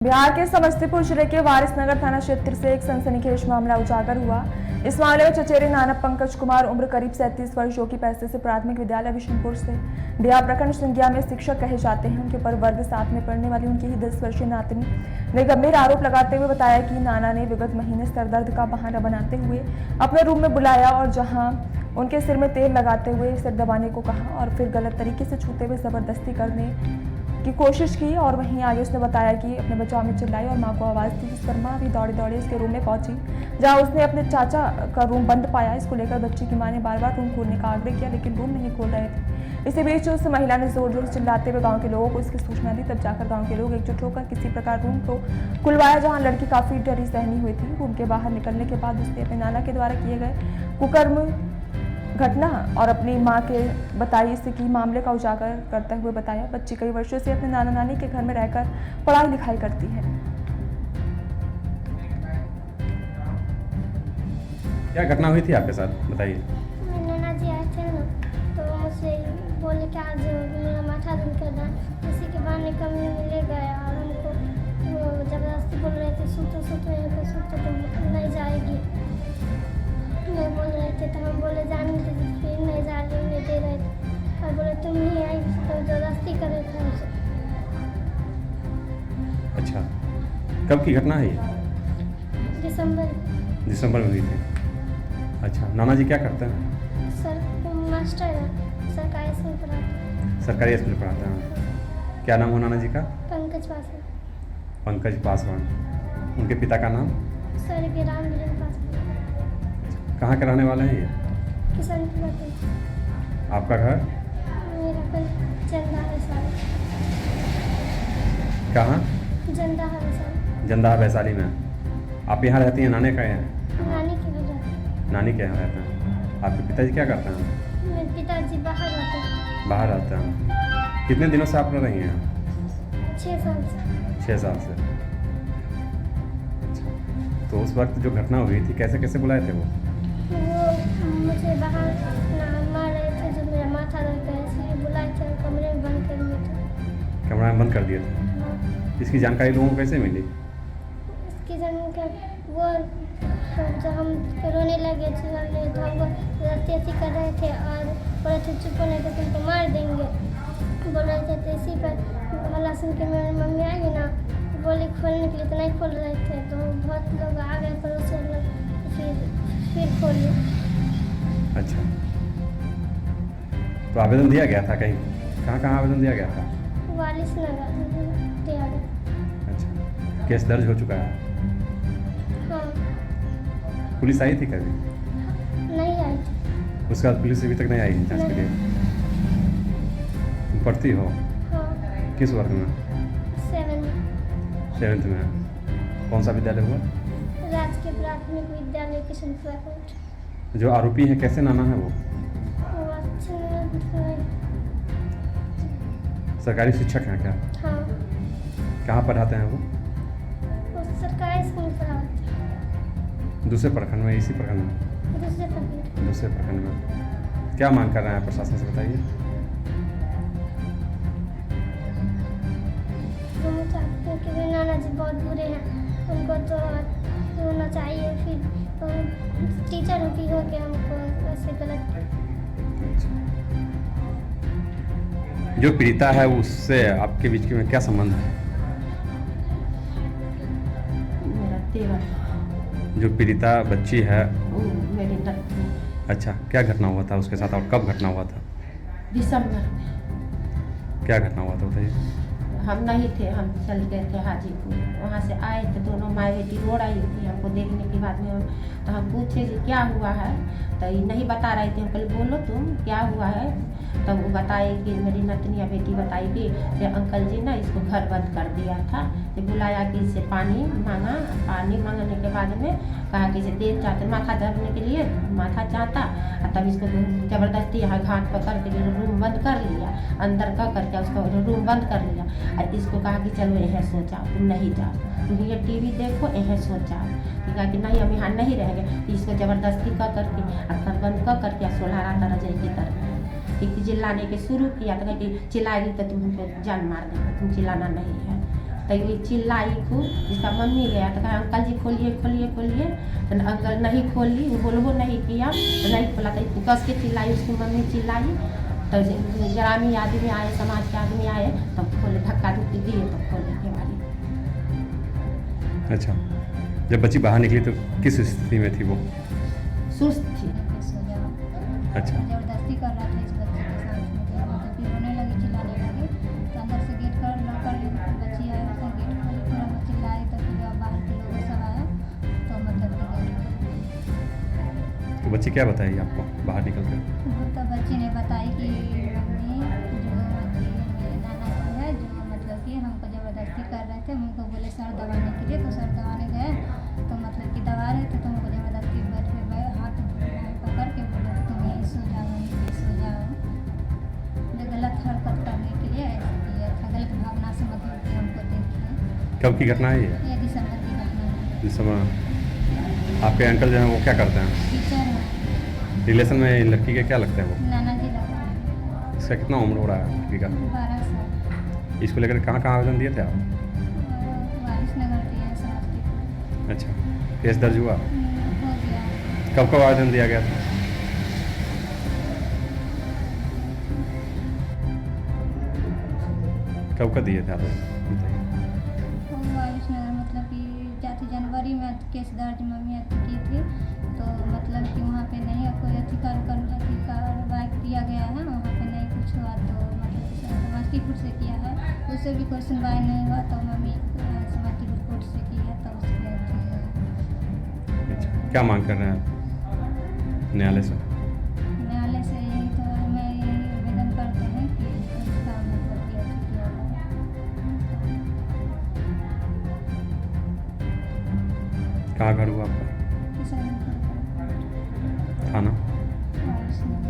बिहार के समस्तीपुर जिले के वारिसनगर थाना क्षेत्र से एक सनसनीखेज मामला उजागर हुआ। इस मामले में चचेरे नाना पंकज कुमार उम्र करीब 37 वर्ष जो कि पैसे से प्राथमिक विद्यालय विशनपुर से दिया प्रखंड सिंधिया में शिक्षक कहे जाते हैं, उनके ऊपर वर्ग 7 में पढ़ने वाली उनकी ही 10 वर्षीय नातनी ने गंभीर आरोप लगाते हुए बताया कि नाना ने विगत महीने सरदर्द का बहाना बनाते हुए अपने रूम में बुलाया और जहां उनके सिर में तेल लगाते हुए सिर दबाने को कहा और फिर गलत तरीके से छूते हुए जबरदस्ती करने की कोशिश की। और वहीं आगे उसने बताया कि अपने बचाव में चिल्लाई और मां को आवाज़ दी, जिस पर मां भी दौड़े दौड़े उसके रूम में पहुंची, जहां उसने अपने चाचा का रूम बंद पाया। इसको लेकर बच्ची की मां ने बार बार रूम खोलने का आग्रह किया, लेकिन रूम नहीं खोल रहे थे। इसी बीच उस महिला ने जोर जोर से चिल्लाते हुए गाँव के लोगों को इसकी सूचना दी। तब जाकर गाँव के लोग एकजुट होकर किसी प्रकार रूम को खुलवाया, जहाँ लड़की काफ़ी डरी सहमी हुई थी। रूम के बाहर निकलने के बाद उसने अपने नाना के द्वारा किए गए कुकर्म घटना और अपनी मां के बताई स्थिति मामले का उजागर करते हुए बताया। बच्ची कई वर्षों से अपने नाना नानी के घर में रहकर पढ़ाई लिखाई करती है। क्या घटना हुई थी आपके साथ, बताइए। मेरे नाना जी आए थे ना, तो मुझसे बोले कि आज मेरा माथा दर्द कर रहा है। इसी के बहाने कमरे में ले गया और हमको वो जबरदस्ती बोल रहे थे सूतो सूतो यहाँ पे सूतो तो नहीं जाएगी, नहीं बोल रहे थे। तो हम बोले जाने दीजिए, फिर नहीं जाने दे रहे थे और बोले तुम नहीं आई, तो जबरदस्ती कर रहे थे हमसे। अच्छा, कब की घटना है ये? दिसंबर में हुई थी। अच्छा, नाना जी क्या करते हैं? सर मास्टर है, सरकारी स्कूल पढ़ाते हैं। सरकारी स्कूल पढ़ाते हैं। क्या नाम हो नाना जी का? पंकज पासवान। पंकज पासवान। उनके पिता का नाम? सर के राम विजय पासवान। कहाँ के रहने वाले हैं ये? किसान की बात है। आपका घर? मेरा घर जंदा वैशाली। कहाँ? जंदा वैशाली। जंदा वैशाली में। आप यहाँ रहती हैं? नानी का यहाँ? नानी के घर रहते हैं। नानी के यहाँ रहते हैं। आपके पिताजी क्या करते हैं? मेरे पिताजी बाहर रहते हैं। बाहर रहते हैं। कितने दिनों से आप रह रही हैं यहाँ? 6 साल से। 6 साल से। अच्छा, तो उस वक्त जो घटना हुई थी कैसे कैसे बुलाए थे वो मुझे बाहर मार रहे थे, जब मेरा माथा दर्द था इसलिए बुलाए थे और कमरे में बंद कर दिए थे। कमरा में बंद कर दिए थे। हाँ। इसकी जानकारी लोगों को कैसे मिली? इसकी जानकारी वो जब हम रोने लगे थे तो हमको ऐसी कर रहे थे और बोले थे चुप होने तो तुमको मार देंगे बोल रहे थे। तो इसी पर हल्ला सुन के मेरी मम्मी आई ना, बोली खोलने के लिए तो नहीं खोल रहे थे, तो बहुत लोग आ गए पड़ोसी लोग, फिर खोलिए। अच्छा, तो आवेदन दिया गया था कहीं? कहाँ आवेदन दिया गया था? वारिसनगर दिया गया। अच्छा, केस दर्ज हो चुका है? हाँ। पुलिस आई थी कभी? नहीं आई थी। उसके बाद पुलिस अभी तक नहीं आई जांच के लिए? तुम पढ़ती हो? हाँ। किस वर्ग में? 7th में। कौन सा विद्यालय हुआ? राजकीय प्राथमिक विद्यालय किशनपुर। जो आरोपी है कैसे नाना है वो? सरकारी शिक्षक हैं क्या? हाँ। कहाँ पढ़ाते हैं वो? सरकारी स्कूल पढ़ाते हैं। दूसरे प्रखंड में? इसी प्रखंड में? दूसरे प्रखंड में। क्या मांग कर रहे हैं प्रशासन से, बताइए। हम चाहते हैं कि मेरे नाना जी बहुत बुरे हैं, उनको तो होना चाहिए। फिर टीचर भी हो के हमको ऐसे गलत। जो पीड़िता है उससे आपके बीच में क्या संबंध है? मेरा 13। जो पीड़िता बच्ची है मेरी नतनी। अच्छा, क्या घटना हुआ था उसके साथ और कब घटना हुआ था? दिसंबर में। क्या घटना हुआ था बताइए। हम नहीं थे, हम चल गए थे हाजीपुर। वहाँ से आए थे, दोनों माँ बेटी रो रही थी। हमको देखने के बाद में तो हम पूछे कि क्या हुआ है, तो ये नहीं बता रही थी। हम कल बोलो तुम क्या हुआ है, तब वो बताए कि मेरी नतनी या बेटी बताई कि अंकल जी ना इसको घर बंद कर दिया था। तो बुलाया कि इससे पानी मांगा, पानी मांगने के बाद में कहा कि इसे तेल चाहते, माथा दर्दने के लिए माथा चाहता, और तब इसको ज़बरदस्ती यहाँ घाट पकड़ के रूम बंद कर लिया, अंदर का करके उसको रूम बंद कर लिया। और इसको कहा कि चलो यहाँ सो जाओ, तुम नहीं जाओ, तुम ये टीवी देखो, यहाँ सो जाओ। तो कहा कि नहीं हम यहाँ नहीं रहेंगे। तो इसको ज़बरदस्ती कर करके और घर बंद कर करके सोलह तरह की तरह चिल्लाने के शुरू किया। तो कि चिल्लाएगी तो तुम हमको जान मार देंगे, तुम चिल्लाना नहीं है। तो ये चिल्लाई खूब, इसका मम्मी गया तो कहा अंकल जी खोलिए खोलिए खोलिए, तो अंकल नहीं खोली, वो बोलबो नहीं किया तो नहीं खोला, तो कस के चिल्लाई, उसकी मम्मी चिल्लाई, तो ग्रामीण आदमी आए, समाज के आदमी आए, तब खोले, धक्का धुक्की दिए तो खोले के बारी। अच्छा, जब बच्ची बाहर निकली तो किस स्थिति में थी वो? सुस्त थी। अच्छा, जबरदस्ती कर रहा था इस बच्चे के साथ में, मतलब कि रोने लगी, चिल्लाने लगी, तो अंदर से गेट कर लॉक कर लिया, तो बच्ची आई, उसने गेट खोली, पूरा मैं चिल्लाई, तो फिर जब बाहर के लोग सब आया तो मतलब कि गेट तो बच्ची क्या बताई आपको बाहर निकल कर? वो तो बच्ची ने बताई कि मम्मी जो मेरे नाना जी है, जो मतलब कि हमको ज़बरदस्ती कर रहे थे, हमको बोले सर दबाने के लिए, तो सर दबाने गए, तो मतलब कि दबा रहे थे, तो हमको ज़बरदस्ती बेड पे हाथ पकड़ के बोले तुम यहीं सो जाओ, वहीं पे सो जाओ, जो गलत हरकत करने के लिए ऐसे किया था, गलत भावना से मतलब कि हमको देखिए। कब की घटना है ये? ये दिसंबर की घटना है। जिस समय आपके अंकल जो हैं वो क्या करते हैं? टीचर है, रिलेशन में लड़की के क्या लगते हैं वो? नाना जी लगा है, इसका कितना उम्र हो रहा है लड़की का? 12 साल। इसको लेकर कहाँ कहाँ आवेदन दिए थे आप? वारिस नगर दिया है, समस्तीपुर। अच्छा, केस दर्ज हुआ? हो गया। कब कब आवेदन दिया गया था? कब का दिए थे आप? बताइए। वारिस नगर मतलब कि जाती जनवरी में केस दर्ज मम्मी अथी की थी, तो मतलब कि वहाँ पे नहीं कोई कार्रवाई किया गया है, वहाँ पे नहीं कुछ हुआ, तो मतलब समस्तीपुर से किया है, उससे भी कोई सुनवाई नहीं हुआ, तो मम्मी समस्तीपुर कोर्ट से की है, तो उसके अच्छा, क्या मांग कर रहे हैं आप न्यायालय से? न्यायालय से यही तो हमें यही आवेदन करते हैं कि उसका मतलब कि अथी किया जाए। कहाँ घर हुआ आपका? किसान थाना? वारिस नगर।